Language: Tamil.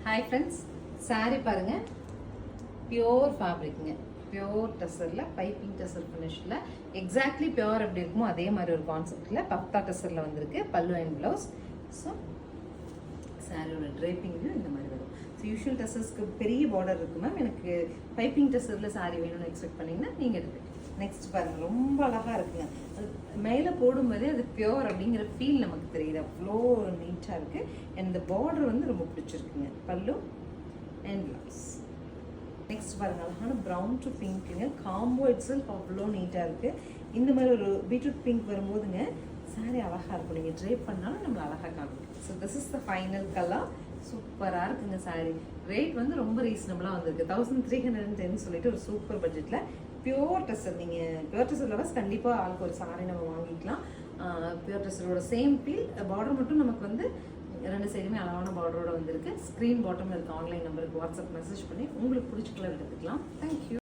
ஹாய் ஃப்ரெண்ட்ஸ், saree பாருங்க, பியோர் ஃபேப்ரிக்ங்க. பியோர் டெசரில் பைப்பிங் டெசர் ஃபினிஷில் எக்ஸாக்ட்லி பியோர் எப்படி இருக்குமோ அதே மாதிரி ஒரு கான்செப்டில் பப்தா டெசரில் வந்திருக்கு. பல்லு அண்ட் ப்ளவுஸ். ஸோ சாரியோட ட்ரேப்பிங்லையும் இந்த மாதிரி வரும். ஸோ யூஷுவல் டெசர்ஸ்க்கு பெரிய பார்டர் இருக்கு மேம். எனக்கு பைப்பிங் டெசரில் சாரி வேணும்னு எக்ஸ்பெக்ட் பண்ணிங்கன்னா நீங்கள் எடுத்து. நெக்ஸ்ட் பாருங்கள், ரொம்ப அழகாக இருக்குங்க. அது மேலே போடும்போதே அது பியோர் அப்படிங்கிற ஃபீல் நமக்கு தெரியுது. அவ்வளோ நீட்டாக இருக்குது. அண்ட் இந்த பார்டர் வந்து ரொம்ப பிடிச்சிருக்குங்க. பல்லு அண்ட் ப்ளவுஸ். நெக்ஸ்ட் பாருங்கள், அழகான ப்ரௌன் டு பிங்க்குங்க. காம்போ இட்ஸெல்ஃப் அவ்வளோ நீட்டாக இருக்குது. இந்த மாதிரி ஒரு பீட்ரூட் பிங்க் வரும்போதுங்க சாரி அழகாக இருக்கும். நீங்கள் ட்ரேப் பண்ணாலும் நம்மளை அழகாக காமிக்கும். So this is the final colour. சூப்பராக இருக்குங்க சாரி. ரேட் வந்து ரொம்ப ரீசனபிளாக வந்திருக்கு. 1310 சொல்லிட்டு ஒரு சூப்பர் பட்ஜெட்டில் பியோர் டெசர். நீங்கள் பியோர் டெசர் லவர்ஸ் கண்டிப்பாக ஆளுக்கு ஒரு சாரி நம்ம வாங்கிக்கலாம். பியோர் டெசரோட சேம் ஃபீல். பார்டர் மட்டும் நமக்கு வந்து ரெண்டு சைடுமே அழகான பார்டரோட வந்திருக்கு. ஸ்க்ரீன் பாட்டமில் இருக்க ஆன்லைன் நம்பருக்கு வாட்ஸ்அப் மெசேஜ் பண்ணி உங்களுக்கு பிடிச்ச கலர் எடுத்துக்கலாம். தேங்க்யூ.